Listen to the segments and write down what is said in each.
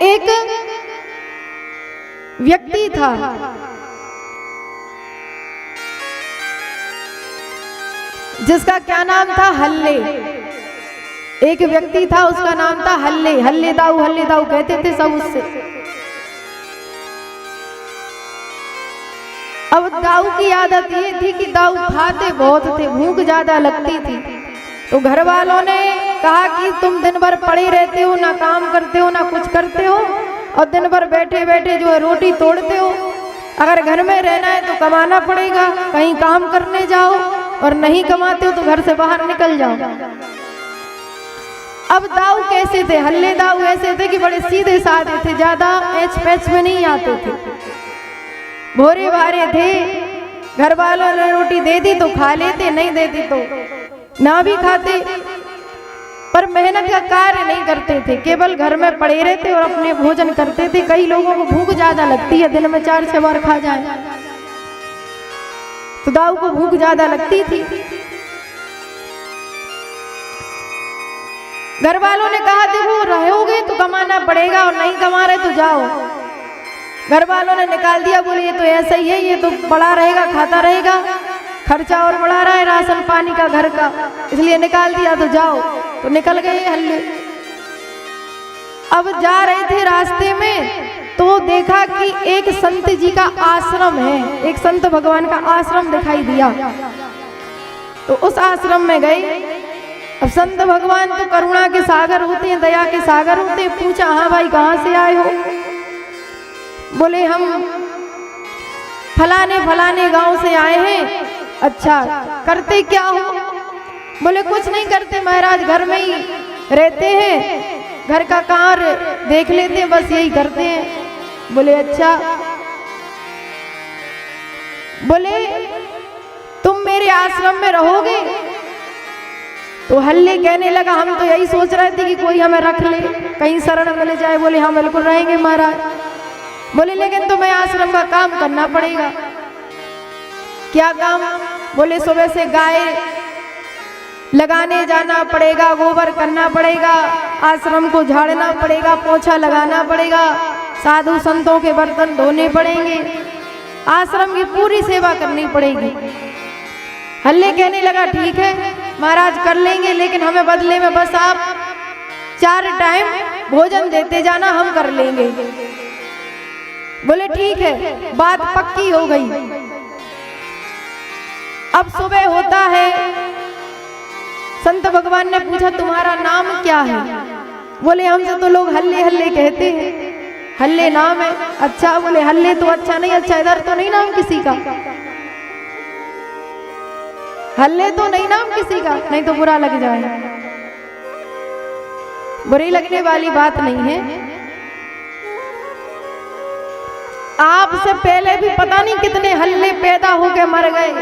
एक व्यक्ति था, जिसका क्या नाम था? हल्ले। एक व्यक्ति था, उसका नाम था हल्ले। हल्ले दाऊ कहते थे सब उससे। अब दाऊ की आदत ये थी कि दाऊ खाते बहुत थे, भूख ज्यादा लगती थी। तो घर वालों ने कहा कि तुम दिन भर पड़े रहते हो, ना काम करते हो ना कुछ करते हो, और दिन भर बैठे बैठे जो है रोटी तोड़ते हो। अगर घर में रहना है तो कमाना पड़ेगा, कहीं काम करने जाओ, और नहीं कमाते हो तो घर से बाहर निकल जाओ। अब दाऊ कैसे थे? हल्ले दाऊ ऐसे थे कि बड़े सीधे साधे थे, ज्यादा एच पैच में नहीं आते थे, भोरे भारे थे। घर वालों ने रोटी दे दी तो खा लेते, नहीं देती तो ना भी खाते, पर मेहनत का कार्य नहीं करते थे, केवल घर में पड़े रहते और अपने भोजन करते थे। कई लोगों को भूख ज्यादा लगती है, दिन में 4-6 बार खा जाए, तो दाऊ को भूख ज्यादा लगती थी। घर वालों ने कहा देखो रहोगे तो कमाना पड़ेगा, और नहीं कमा रहे तो जाओ। घर वालों ने निकाल दिया, बोले ये तो ऐसा ही है, ये तो पड़ा रहेगा, खाता रहेगा, खर्चा और बढ़ा रहा है राशन पानी का, घर का, इसलिए निकाल दिया, तो जाओ। तो निकल गए हल्ले। अब जा रहे थे रास्ते में, तो देखा कि एक संत जी का आश्रम है, एक संत भगवान का आश्रम दिखाई दिया। तो उस आश्रम में गए। अब संत भगवान तो करुणा के सागर होते हैं, दया के सागर होते हैं। पूछा हाँ भाई कहाँ से आए हो? बोले हम फलाने गांव से आए हैं। अच्छा, करते क्या हो? बोले कुछ नहीं करते महाराज, घर में ही रहते हैं, घर का कार्य देख लेते हैं, बस यही करते हैं। बोले अच्छा। बोले तुम मेरे आश्रम में रहोगे? तो हल्ले कहने लगा हम तो यही सोच रहे थे कि कोई हमें रख ले, कहीं शरण मिल जाए। बोले हाँ बिल्कुल रहेंगे महाराज। बोले लेकिन तुम्हें आश्रम का काम करना पड़ेगा। क्या काम? बोले सुबह से गाय लगाने जाना पड़ेगा, गोबर करना पड़ेगा, आश्रम को झाड़ना पड़ेगा, पोछा लगाना पड़ेगा, साधु संतों के बर्तन धोने पड़ेंगे, आश्रम की पूरी सेवा करनी पड़ेगी। हल्ले कहने लगा ठीक है महाराज कर लेंगे, लेकिन हमें बदले में बस आप 4 टाइम भोजन देते जाना, हम कर लेंगे। बोले ठीक है, बात पक्की हो गई। अब सुबह होता है, संत भगवान ने पूछा तुम्हारा नाम क्या है? बोले हमसे तो लोग हल्ले हल्ले कहते हैं, हल्ले नाम है। अच्छा, बोले हल्ले तो अच्छा नहीं, अच्छा इधर तो नहीं नाम किसी का? हल्ले तो नहीं नाम किसी का, नहीं तो बुरा लग जाए। बुरी लगने वाली बात नहीं है। आपसे पहले भी पता नहीं कितने हल्ले पैदा होके मर गए।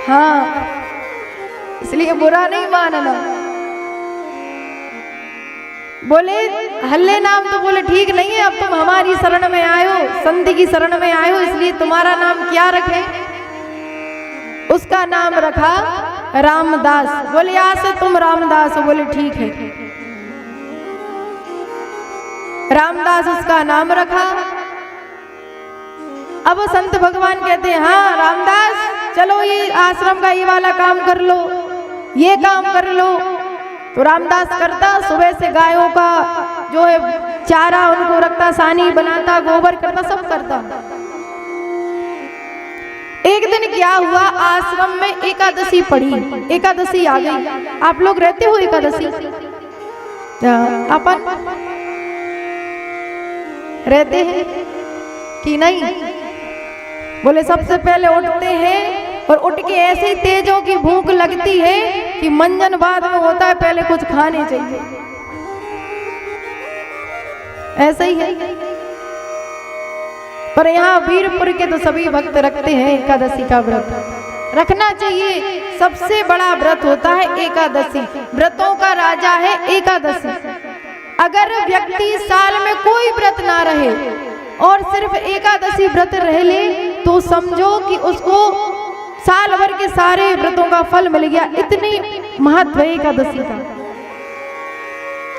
हाँ, इसलिए बुरा नहीं मानना। बोले हल्ले नाम तो बोले ठीक नहीं है, अब तुम हमारी शरण में आए हो, संत की शरण में आए हो, इसलिए तुम्हारा नाम क्या रखें? उसका नाम रखा रामदास। बोले आज से तुम रामदास हो। बोले ठीक है, रामदास उसका नाम रखा। अब संत भगवान कहते हैं हाँ रामदास चलो ये आश्रम का ये वाला काम कर लो, ये काम कर लो। तो रामदास करता, सुबह से गायों का जो है चारा उनको रखता, सानी बनाता, गोबर करता, सब करता। एक दिन क्या हुआ, आश्रम में एकादशी पड़ी, एकादशी आ गई। आप लोग रहते हो एकादशी? अपन रहते हैं कि नहीं? बोले सबसे पहले उठते हैं और उठ के ऐसे ही तेजों की भूख लगती है कि मंजन बाद में होता है, पहले कुछ खाने चाहिए। ऐसे ही है। पर यहाँ वीरपुर के तो सभी भक्त रखते हैं एकादशी का व्रत। रखना चाहिए, सबसे बड़ा व्रत होता है एकादशी, व्रतों का राजा है एकादशी। अगर व्यक्ति साल में कोई व्रत ना रहे और सिर्फ एकादशी व्रत रह ले तो समझो कि उसको साल भर के सारे व्रतों का फल मिल गया। इतनी महत्व है एकादशी का।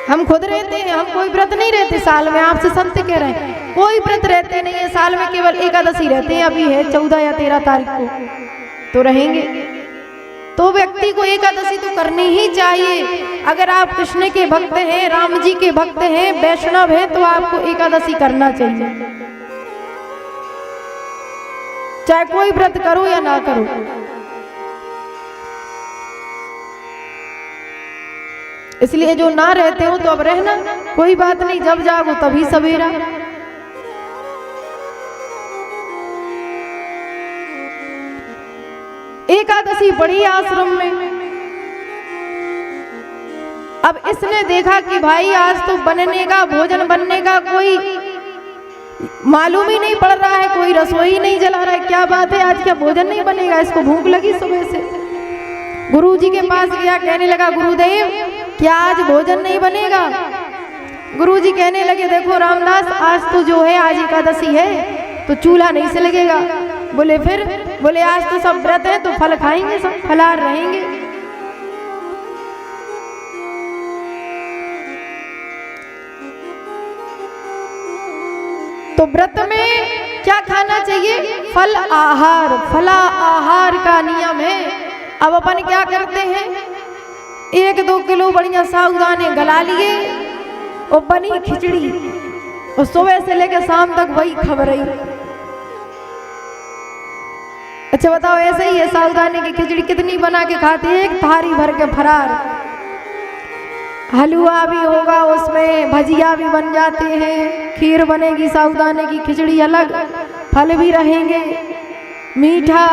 हम खुद रहते हैं, हम कोई व्रत नहीं रहते साल में, आपसे सत्य कह रहे हैं, कोई व्रत रहते नहीं है साल में, केवल एकादशी रहते हैं। अभी है 14 या 13 तारीख को, तो रहेंगे। तो व्यक्ति को एकादशी तो करनी ही चाहिए। अगर आप कृष्ण के भक्त हैं, राम जी के भक्त हैं, वैष्णव हैं, तो आपको एकादशी करना चाहिए, चाहे कोई व्रत करो या ना करो। इसलिए जो ना रहते हो तो अब रहना, कोई बात नहीं, जब जागो तभी सवेरा। एकादशी पड़ी आश्रम में। अब इसने देखा कि भाई आज तो बनने का, भोजन बनने का कोई मालूम ही नहीं पड़ रहा है, कोई रसोई नहीं जला रहा है, क्या बात है, आज क्या भोजन नहीं बनेगा। इसको भूख लगी सुबह से। गुरुजी के पास गया, कहने लगा गुरुदेव क्या आज भोजन नहीं बनेगा। गुरुजी कहने लगे देखो रामदास, आज तो जो है आज एकादशी है, तो चूल्हा नहीं से लगेगा। बोले फिर? बोले आज तो सब व्रत है, तो फल खाएंगे, सब फलाहार रहेंगे। तो व्रत में क्या खाना चाहिए? फल आहार, फला आहार का नियम है। अब अपन क्या करते हैं, 1-2 किलो बढ़िया साबूदाने गला लिए और बनी खिचड़ी, और सुबह से लेकर शाम तक वही खबर रही। अच्छा बताओ, ऐसे ही है, साबूदाने की खिचड़ी कितनी बना के खाते हैं? 1 थाली भर के फरार। हलवा भी होगा उसमें, भजिया भी बन जाते हैं, खीर बनेगी, साबूदाने की खिचड़ी अलग, फल भी रहेंगे, मीठा,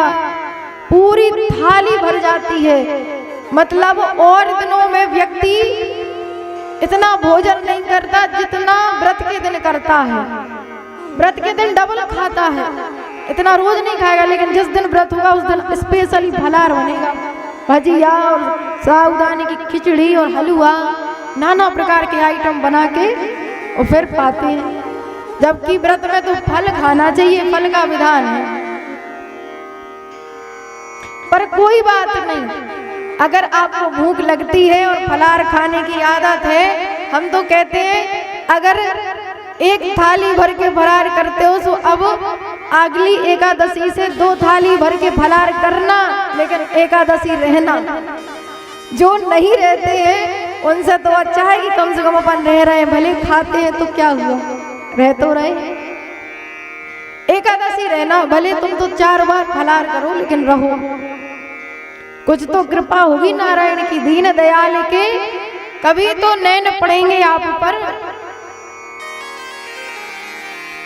पूरी थाली भर जाती है। मतलब और दिनों में व्यक्ति इतना भोजन नहीं करता जितना व्रत के दिन करता है। व्रत के दिन डबल खाता है, इतना रोज नहीं खाएगा, लेकिन जिस दिन व्रत होगा उस दिन स्पेशली फलाहार बनेगा, भजिया और साबूदाने की खिचड़ी और हलवा, नाना प्रकार के आइटम बना के और फिर पाते हैं। जबकि व्रत में तो फल खाना चाहिए, फल का विधान है। पर कोई बात नहीं, अगर आपको भूख लगती है और फलाहार खाने की आदत है, हम तो कहते हैं अगर 1 थाली भर के फलाहार करते हो तो अब अगली एकादशी से 2 थाली भर के फलाहार करना, लेकिन एकादशी रहना। जो नहीं रहते हैं उनसे तो अच्छा है कि कम से कम अपन रह रहे हैं, भले खाते हैं तो क्या हुआ, रह तो रहे। एकादशी रहना, भले तुम तो 4 बार फलाहार करो, लेकिन रहो। कुछ तो कृपा होगी नारायण की, दीन दयाल के, कभी तो नैन पड़ेंगे आप पर।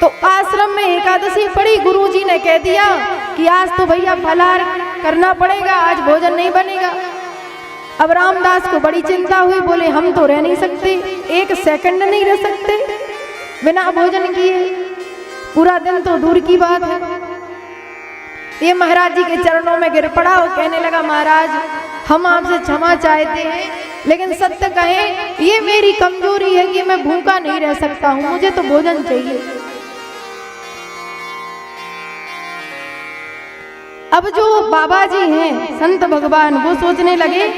तो आश्रम में एकादशी पड़ी, गुरुजी ने कह दिया कि आज तो भैया फलाहार करना पड़ेगा, आज भोजन नहीं बनेगा। अब रामदास को बड़ी चिंता हुई, बोले हम तो रह नहीं सकते, 1 सेकंड नहीं रह सकते बिना भोजन किए, पूरा दिन तो दूर की बात है। ये महाराज जी के चरणों में गिर पड़ा और कहने लगा महाराज हम आपसे क्षमा चाहते हैं, लेकिन सत्य कहें ये मेरी कमजोरी है कि मैं भूखा नहीं रह सकता हूँ, मुझे तो भोजन चाहिए। अब जो बाबा जी हैं संत भगवान, वो सोचने लगे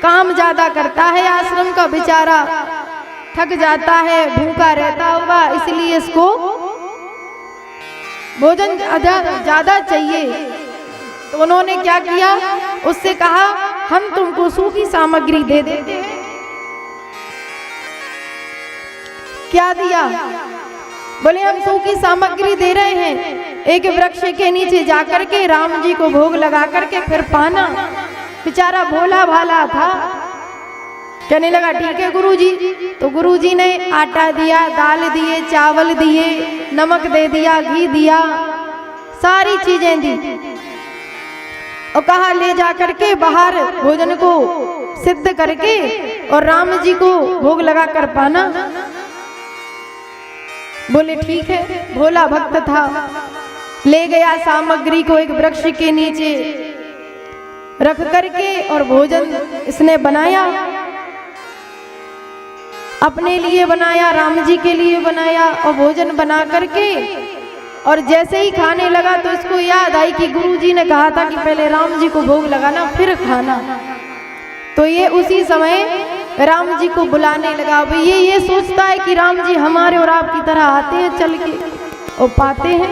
काम ज्यादा करता है आश्रम का बेचारा, थक जाता है, भूखा रहता होगा, इसलिए इसको भोजन ज्यादा चाहिए। तो उन्होंने क्या किया, उससे कहा हम तुमको सूखी सामग्री दे देते हैं। क्या दिया? बोले हम सूखी सामग्री दे रहे हैं, एक वृक्ष के नीचे जाकर के राम जी को भोग लगा करके फिर पाना। बेचारा भोला भाला था, कहने लगा ठीक है गुरुजी। तो गुरुजी ने आटा दिया, दाल दिए, चावल दिए, नमक दे दिया, घी दिया, सारी चीजें दी और कहा ले जा करके बाहर भोजन को सिद्ध करके और राम जी को भोग लगा कर पाना। बोले ठीक है, भोला भक्त था, ले गया सामग्री को एक वृक्ष के नीचे रख करके और भोजन इसने बनाया, अपने लिए बनाया, राम जी के लिए बनाया और भोजन बना करके और जैसे ही खाने लगा तो इसको याद आई कि गुरुजी ने कहा था कि पहले राम जी को भोग लगाना फिर खाना। तो ये उसी समय राम जी को बुलाने लगा। भाई ये सोचता है कि राम जी हमारे और आपकी तरह आते हैं चल के और पाते हैं।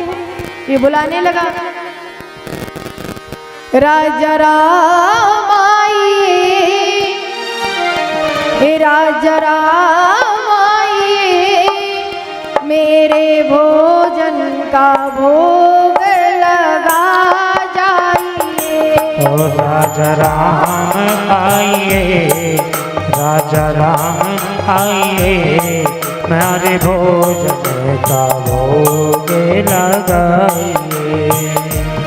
ये बुलाने लगा, राजा राम आइए, राजा राम आइए, मेरे भोजन का भोग लगा जाइए। ओ राजा राम आइए, राजा राम आइए, मेरे भोजन का भोग लगाइए।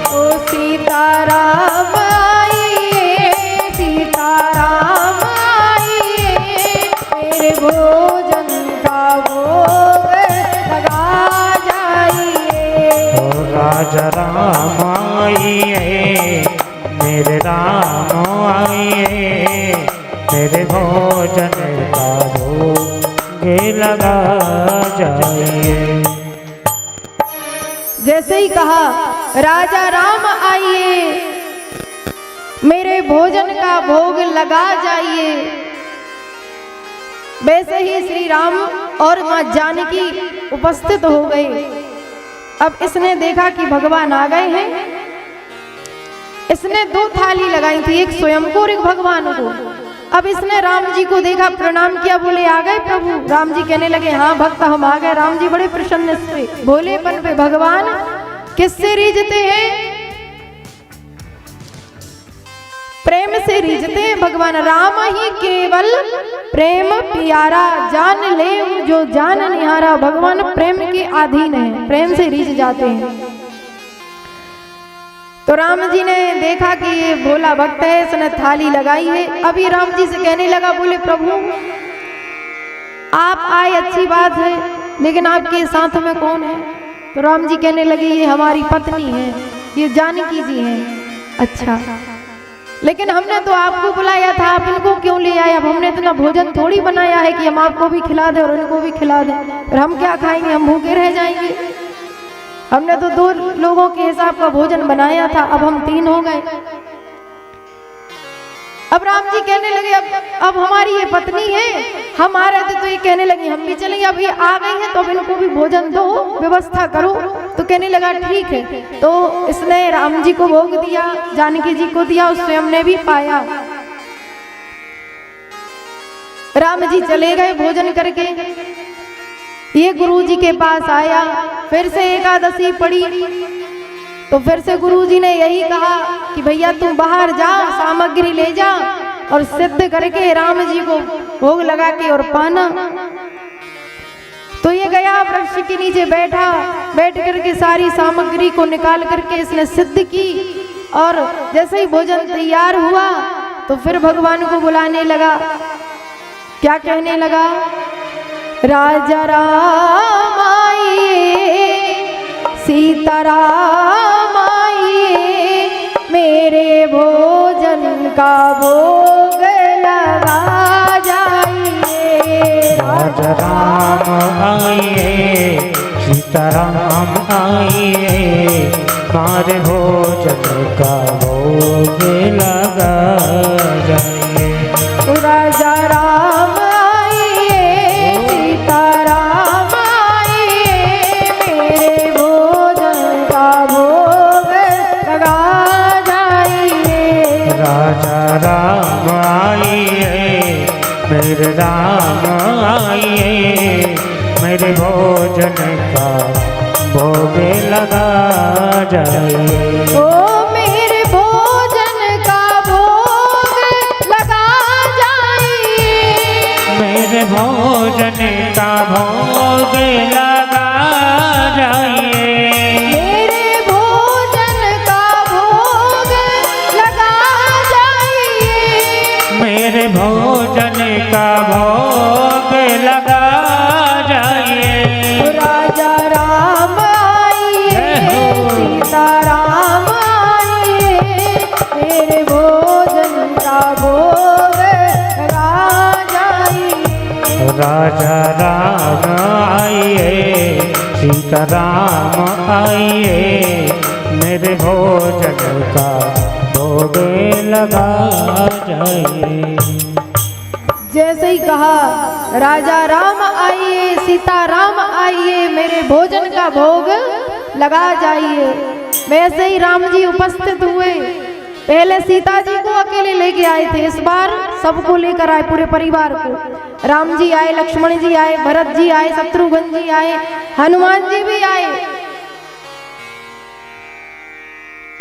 ओ सीताराम आइए, सीताराम आइए, मेरे भोजन का भोग लगा जाइए। ओ राजा राम आइए, मेरे राम आइए, मेरे भोजन का भोग लगा जाइए। जैसे ही कहा राजा राम आइए, मेरे भोजन का भोग लगा जाइए, वैसे ही श्री राम और मां जानकी उपस्थित हो गए। अब इसने देखा कि भगवान आ गए हैं। इसने 2 थाली लगाई थी, एक स्वयं को और एक भगवान को। अब इसने राम जी को देखा, प्रणाम किया, बोले आ गए प्रभु। राम जी कहने लगे हाँ भक्त हम आ गए। राम जी बड़े प्रसन्न से, भोलेपन पे भगवान किससे रीझते हैं? प्रेम से रीझते हैं भगवान। राम ही केवल प्रेम प्यारा, जान ले जो जान निहारा। भगवान प्रेम के अधीन है, प्रेम से रीझ जाते हैं। तो राम जी ने देखा कि ये भोला भक्त है, इसने थाली लगाई है। अभी राम जी से कहने लगा, बोले प्रभु आप आए अच्छी बात है, लेकिन आपके साथ में कौन है? तो राम जी कहने लगे ये हमारी पत्नी है, ये जानकी जी हैं। अच्छा, लेकिन हमने तो आपको बुलाया था, आप इनको क्यों ले आए? अब हमने इतना भोजन थोड़ी बनाया है कि हम आपको भी खिला दें और इनको भी खिला दें, और हम क्या खाएंगे? हम भूखे रह जाएंगे। हमने तो 2 लोगों के हिसाब का भोजन बनाया था, अब हम 3 हो गए। अब राम जी कहने लगे अब हमारी ये पत्नी है, हम आ रहे थे तो ये कहने लगी हम भी चलेंगे। अब ये आ गई है तो अब इनको भी भोजन दो, व्यवस्था करो। तो कहने लगा ठीक है। तो इसने राम जी को भोग दिया, जानकी जी को दिया, उस स्वयं ने भी पाया। राम जी चले गए भोजन करके। ये गुरु जी के पास आया, फिर से एकादशी पड़ी। तो फिर से गुरुजी ने यही कहा कि भैया तू बाहर जा, सामग्री ले जा और सिद्ध करके राम जी को भोग लगा के और पाना। तो ये गया वृक्ष के नीचे बैठा, बैठ करके सारी सामग्री को निकाल करके इसने सिद्ध की। और जैसे ही भोजन तैयार हुआ तो फिर भगवान को बुलाने लगा। क्या कहने लगा? राजा राम आइए, सीताराम आइए, मेरे भोजन का भोग लगा जाइए। राजा राम आइए, सीताराम आइए, हमारे भोजन का भोग लगा जाइए। राजा राम आइए, सीताराम आइए, मेरे भोजन का भोग लगा जाइए। राजा राम आइए, मेरे राम आइए, मेरे भोजन का भोग लगा जाइए। ओ मेरे भोजन का भोग लगा जाइए, मेरे भोजन का भोग लगा जाइए। मेरे भोजन का भोग लगा जाइए। मेरे भोजन का भोग लगा जाइए। राजा राम आइए, सीताराम आइए, मेरे भोजन का भोग लगा जाइए। राजा राम आइए, सीताराम आइए, मेरे भोजन का भोग लगा जाइए। जैसे ही कहा राजा राम आइए, सीता राम आइए, मेरे भोजन का भोग लगा जाइए, वैसे ही राम जी उपस्थित हुए। पहले सीता जी को अकेले लेके आए थे, इस बार सबको लेकर आए, पूरे परिवार को। राम जी आए, लक्ष्मण जी आए, भरत जी आए, शत्रुघ्न जी आए, हनुमान जी भी आए।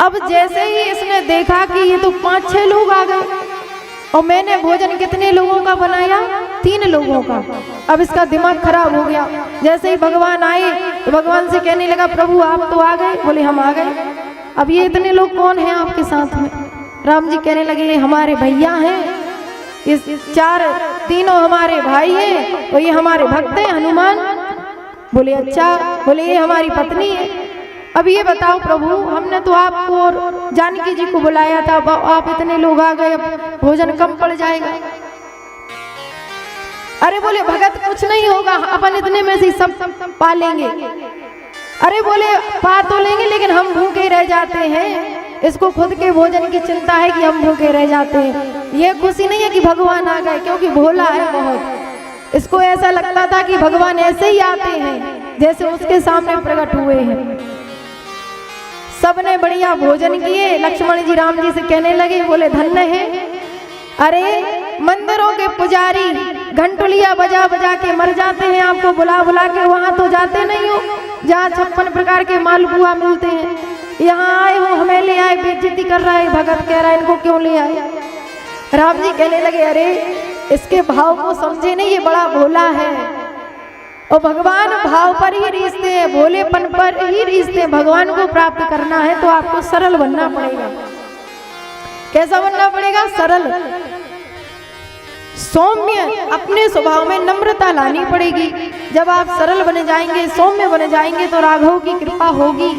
अब जैसे ही इसने देखा कि ये तो 5-6 लोग आ गए, और मैंने भोजन कितने लोगों का बनाया? 3 लोगों का। अब इसका दिमाग खराब हो गया। जैसे ही भगवान आए तो भगवान से कहने लगा, प्रभु आप तो आ गए? बोले हम आ गए। अब ये इतने लोग कौन हैं आपके साथ में? राम जी कहने लगे, ये हमारे भैया हैं, इस 4 हमारे भाई हैं, और ये हमारे भक्त हैं हनुमान। बोले अच्छा। बोले ये हमारी पत्नी है। अब ये बताओ प्रभु, हमने तो आपको और जानकी जी को बुलाया था, आप इतने लोग आ गए, अब भोजन कम पड़ जाएगा। अरे बोले भगत कुछ नहीं होगा, अपन इतने में से सब पालेंगे। अरे बोले पा तो लेंगे, लेकिन हम भूखे रह जाते हैं। इसको खुद के भोजन की चिंता है कि हम भूखे रह जाते हैं। ये खुशी नहीं है कि भगवान आ गए, क्योंकि भोला है बहुत। इसको ऐसा लगता था कि भगवान ऐसे ही आते हैं जैसे उसके सामने प्रकट हुए हैं। सबने बढ़िया भोजन किए। लक्ष्मण जी राम जी से कहने लगे, बोले धन्य है। अरे मंदिरों के पुजारी घंटुलिया बजा बजा के मर जाते हैं, आपको बुला बुला के, वहां तो जाते नहीं हो जहाँ 56 प्रकार के मालपुआ मिलते हैं। यहाँ आए हो, हमें ले आए, बेइज्जती कर रहा है। भगत कह रहा है इनको क्यों ले आए? राम जी कहने लगे, अरे इसके भाव को समझे नहीं, ये बड़ा भोला है। और भगवान भाव पर ही रीझते हैं, भोलेपन पर ही रीझते हैं। भगवान को प्राप्त करना है तो आपको सरल बनना पड़ेगा। कैसा बनना पड़ेगा? सरल, सौम्य, अपने स्वभाव में नम्रता लानी पड़ेगी। जब आप सरल बने जाएंगे, सौम्य बने जाएंगे, तो राघव की कृपा होगी।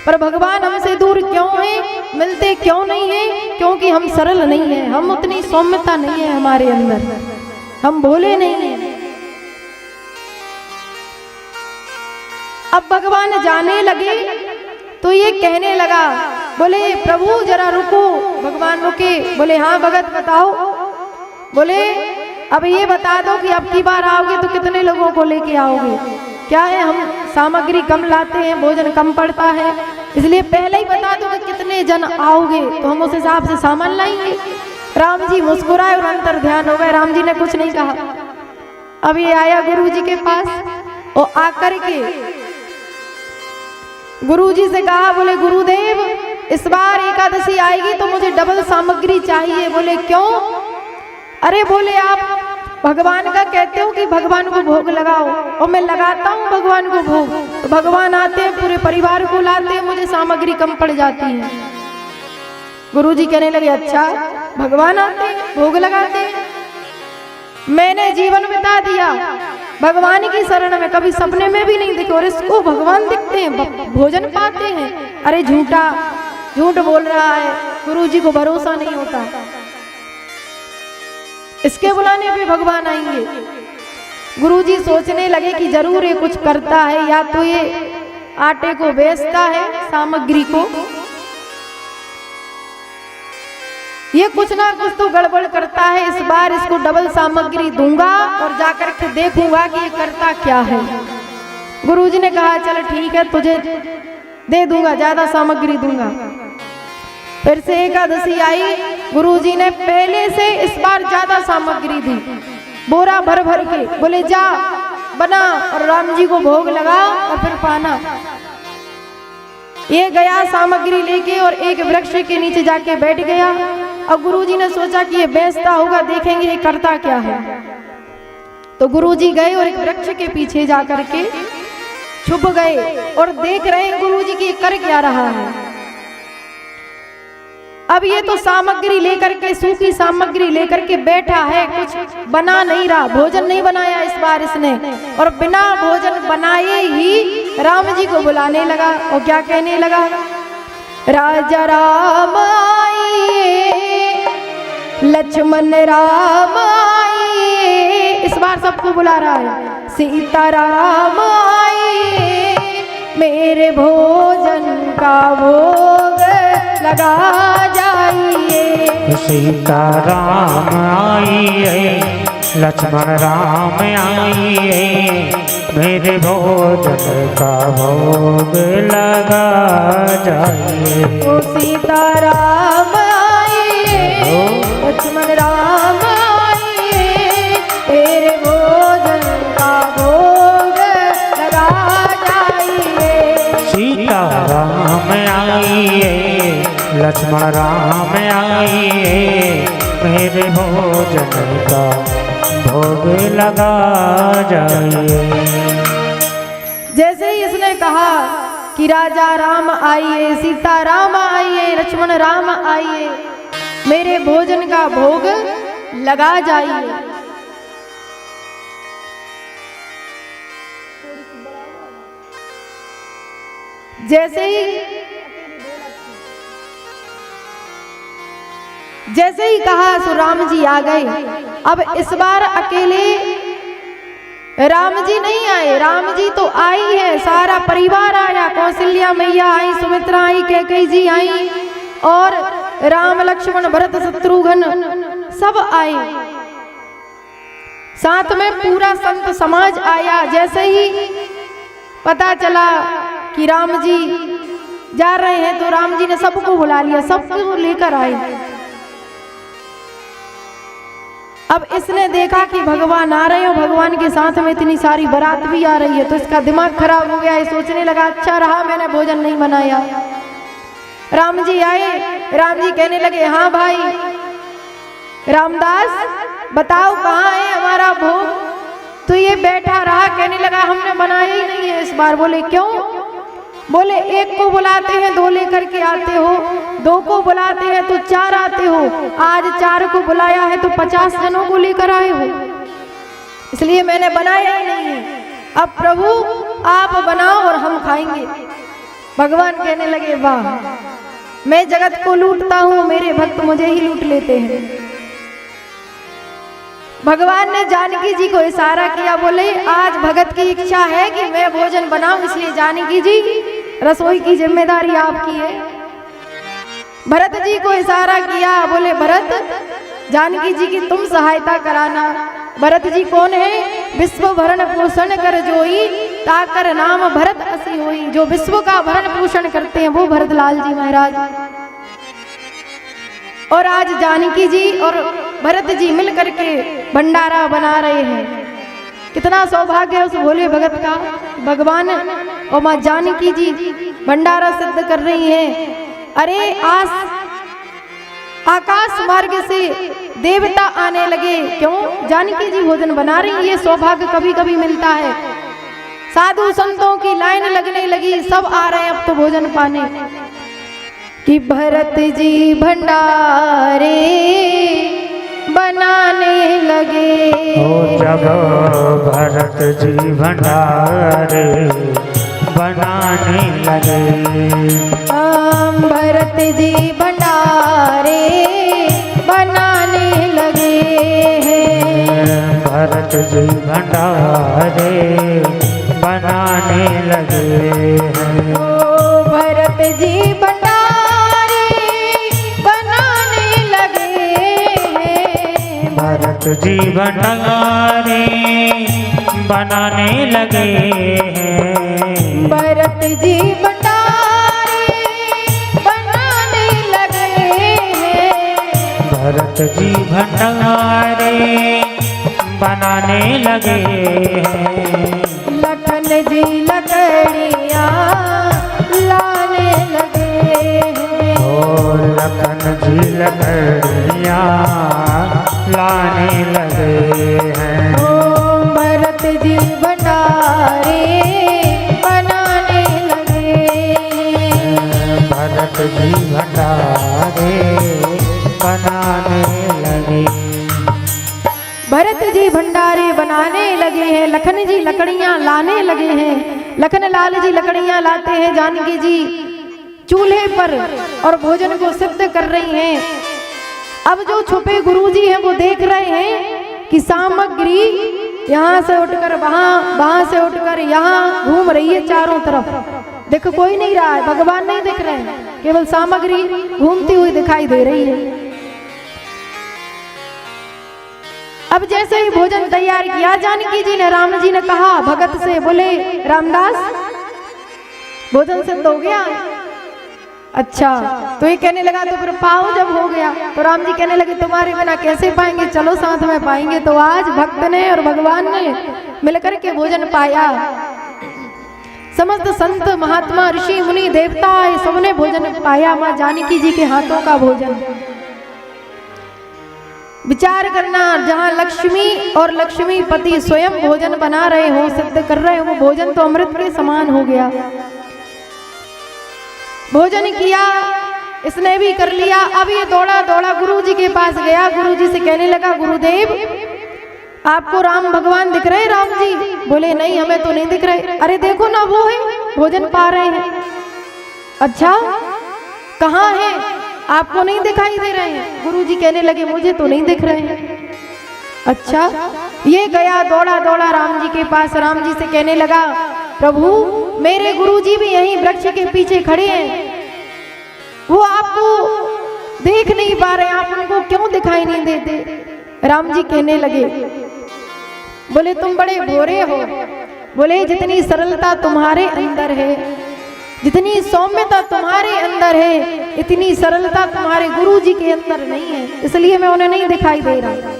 पर भगवान हमसे दूर क्यों हैं, मिलते क्यों नहीं हैं? क्योंकि हम सरल नहीं हैं, हम उतनी सौम्यता नहीं है हमारे अंदर, हम भोले नहीं हैं। अब भगवान जाने लगे तो ये कहने लगा, बोले प्रभु जरा रुको। भगवान रुके। बोले हाँ भगत बताओ। बोले अब ये बता दो कि अब की बार आओगे तो कितने लोगों को लेके आओगे? क्या है, हम सामग्री कम लाते हैं, भोजन कम पड़ता है, इसलिए पहले ही बता दो कि कितने जन आओगे तो हम उस हिसाब से सामान लाएंगे। राम जी मुस्कुराए और अंतर ध्यान हो गए। राम जी ने कुछ नहीं कहा। अब ये आया गुरु जी के पास और आकर के गुरु जी से कहा, बोले गुरुदेव इस बार एकादशी आएगी तो मुझे डबल सामग्री चाहिए। बोले क्यों? अरे बोले आप भगवान का कहते हो कि भगवान को भोग लगाओ, और मैं लगाता हूँ भगवान को भोग, तो भगवान आते हैं पूरे परिवार को लाते हैं, मुझे सामग्री कम पड़ जाती है। गुरु जी कहने लगे, अच्छा भगवान आते हैं भोग लगाते हैं? मैंने जीवन बिता दिया भगवान की शरण में, कभी सपने में भी नहीं दिखे, और इसको भगवान दिखते हैं, भोजन पाते हैं। अरे झूठ बोल रहा है, गुरु जी को भरोसा नहीं होता। इसके बुलाने पे भगवान आएंगे। गुरुजी सोचने लगे कि जरूर ये कुछ करता है, या तो ये आटे को बेचता है, सामग्री को, ये कुछ ना कुछ तो गड़बड़ करता है। इस बार इसको डबल सामग्री दूंगा और जाकर के देखूंगा कि ये करता क्या है। गुरुजी ने कहा चल ठीक है, तुझे दे दूंगा, ज्यादा सामग्री दूंगा। फिर से एकादशी आई, गुरुजी ने पहले से इस बार ज्यादा सामग्री दी, बोरा भर भर के। बोले जा बना और राम जी को भोग लगा और फिर पाना। ये गया सामग्री लेके और एक वृक्ष के नीचे जाके बैठ गया। और गुरुजी ने सोचा कि ये बेचता होगा, देखेंगे ये करता क्या है। तो गुरुजी गए और एक वृक्ष के पीछे जाकर के छुप गए और देख रहे हैं गुरुजी की कर क्या रहा है। अब ये तो सामग्री लेकर के, सूखी सामग्री लेकर के बैठा है, कुछ बना नहीं रहा, भोजन नहीं बनाया इस बार इसने, और बिना भोजन बनाए ही राम जी को बुलाने लगा। और क्या कहने लगा, राजा राम आइए, लक्ष्मण राम आइए, इस बार सबको बुला रहा है। सीता राम आइए, मेरे भोजन का भोग लगा जाइए। सीताराम आइए, लक्ष्मण राम आइए, मेरे भोजन का भोग लगा जाइए। ओ सीताराम आइए, लक्ष्मण राम आइए, मेरे भोजन का भोग लगा जाइए। सीताराम आइए, लक्ष्मण राम आइए, मेरे भोजन का भोग लगा जाइए। जैसे ही इसने कहा कि राजा राम आइए, सीता राम आइए, लक्ष्मण राम आइए, मेरे भोजन का भोग लगा जाइए। जैसे ही कहा सो राम जी आ गए। अब इस बार अकेले राम जी नहीं आए, राम जी तो आई है, सारा परिवार आया, कौशल्या मैया आई, सुमित्रा आई, कैकेयी जी आई, और राम लक्ष्मण भरत शत्रुघ्न सब आए, साथ में पूरा संत समाज आया। जैसे ही पता चला कि राम जी जा रहे हैं तो राम जी ने सबको बुला लिया, सबको लेकर आए। अब इसने देखा कि भगवान आ रहे हो, भगवान के साथ में इतनी सारी बारात भी आ रही है, तो इसका दिमाग खराब हो गया। ये सोचने लगा अच्छा रहा मैंने भोजन नहीं बनाया। राम जी आए, राम जी कहने लगे हाँ भाई रामदास बताओ कहाँ है हमारा भोग। तो ये बैठा रहा, कहने लगा हमने बनाया ही नहीं है इस बार। बोले क्यों? बोले एक को बुलाते हैं 2 लेकर के आते हो, 2 को बुलाते हैं तो 4 आते हो, आज 4 को बुलाया है तो 50 जनों को लेकर आए हो, इसलिए मैंने बनाया ही नहीं है। अब प्रभु आप बनाओ और हम खाएंगे। भगवान कहने लगे वाह, मैं जगत को लूटता हूँ, मेरे भक्त मुझे ही लूट लेते हैं। भगवान ने जानकी जी को इशारा किया, बोले आज भगत की इच्छा है कि मैं भोजन बनाऊं, इसलिए जानकी जी रसोई की जिम्मेदारी आपकी है। भरत जी को इशारा किया, बोले भरत जानकी जी की तुम सहायता कराना। भरत जी कौन है? विश्व भरण पोषण कर जोई, ताकर नाम भरत असी होई। जो विश्व का भरण पोषण करते हैं वो भरत लाल जी महाराज। और आज जानकी जी और भरत जी मिल करके भंडारा बना रहे हैं। कितना सौभाग्य है उस भोले भगत का। भगवान और माँ जानकी जी भंडारा सिद्ध कर रही हैं। अरे आकाश मार्ग से देवता आने लगे, क्यों? जानकी जी भोजन बना रही हैं। ये सौभाग्य कभी कभी मिलता है। साधु संतों की लाइन लगने लगी, सब आ रहे हैं अब तो भोजन पाने। कि भरत जी भंडारे बनाने लगे। जब भरत जी भंडारे बनाने लगे, भरत जी भंडारे बनाने लगे हैं। भरत जी भंडारे बनाने लगे हैं। ओ भरत जी भरत जी भंडारे बनाने लगे हैं। भरत जी भंडारे बनाने लगे हैं। भरत जी भंडारे बनाने लगे हैं। लखन जी लकड़ियाँ लाने लगे हैं। ओ लखन जी लकड़ियाँ लाने लगे हैं। ओ भरत जी भंडारे बनाने लगे हैं। भरत जी भंडारे बनाने लगे। भरत जी भंडारे बनाने लगे हैं। लखन जी लकड़ियाँ लाने लगे हैं। लखन लाल जी लकड़ियाँ लाते हैं। जानकी जी चूल्हे पर और भोजन को सिद्ध कर रही हैं। अब जो छुपे गुरुजी हैं वो देख रहे हैं कि सामग्री यहाँ से उठकर वहाँ, वहाँ से उठकर यहाँ घूम रही है चारों तरफ। देखो कोई नहीं रहा है, भगवान नहीं दिख रहे हैं, केवल सामग्री घूमती हुई दिखाई दे रही है। अब जैसे ही भोजन तैयार किया, जानकी जी ने, राम जी ने कहा भगत से, बोले रामदास भोजन सिद्ध हो गया? अच्छा। तो ये कहने लगा तो फिर पाओ जब हो गया, तो राम जी कहने लगे तुम्हारे बिना कैसे पाएंगे, चलो साथ में पाएंगे। तो आज भक्त ने और भगवान ने मिलकर के भोजन पाया। समस्त संत महात्मा ऋषि मुनि देवता सबने भोजन पाया मां जानकी जी के हाथों का भोजन। विचार करना, जहाँ लक्ष्मी और लक्ष्मीपति स्वयं भोजन बना रहे हो, सिद्ध कर रहे हो, वो भोजन तो अमृत के समान हो गया। भोजन किया, इसने भी कर लिया। अब ये दौड़ा दौड़ा गुरु जी के पास गया, गुरु जी से कहने लगा गुरुदेव आपको राम भगवान दिख रहे हैं? राम जी बोले नहीं हमें तो नहीं दिख रहे। अरे देखो ना वो है, भोजन पा रहे हैं। अच्छा कहाँ है? आपको नहीं दिखाई दे रहे हैं? गुरु जी कहने लगे मुझे तो नहीं दिख रहे हैं। अच्छा। ये गया दौड़ा दौड़ा राम जी के पास, राम जी से कहने लगा प्रभु मेरे गुरु जी भी यहीं वृक्ष के पीछे खड़े हैं, वो आपको देख नहीं पा रहे, आप उनको क्यों दिखाई नहीं देते? राम जी कहने लगे, बोले तुम बड़े भोरे हो, बोले जितनी सरलता तुम्हारे अंदर है, जितनी सौम्यता तुम्हारे अंदर है, इतनी सरलता तुम्हारे गुरु जी के अंदर नहीं है, इसलिए मैं उन्हें नहीं दिखाई दे रहा।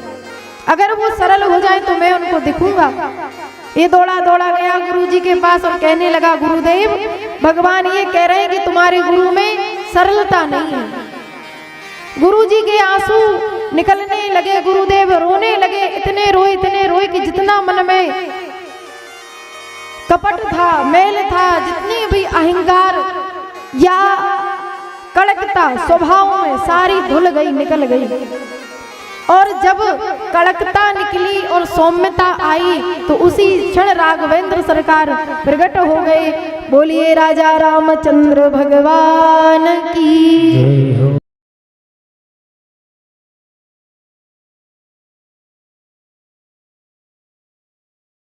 अगर वो सरल हो जाए तो मैं उनको दिखूंगा। ये दौड़ा दौड़ा गया गुरु जी के पास और कहने लगा गुरुदेव भगवान ये कह रहे हैं कि तुम्हारे गुरु में सरलता नहीं है। गुरु जी के आंसू निकलने लगे, गुरुदेव रोने लगे, इतने रोए कि जितना मन में कपट था, मैल था, जितनी भी अहंकार या कड़कता स्वभाव में सारी धुल गई, निकल गई। और जब कड़कता निकली और सौम्यता आई तो उसी क्षण राघवेंद्र सरकार प्रकट हो गए। बोलिए राजा रामचंद्र भगवान की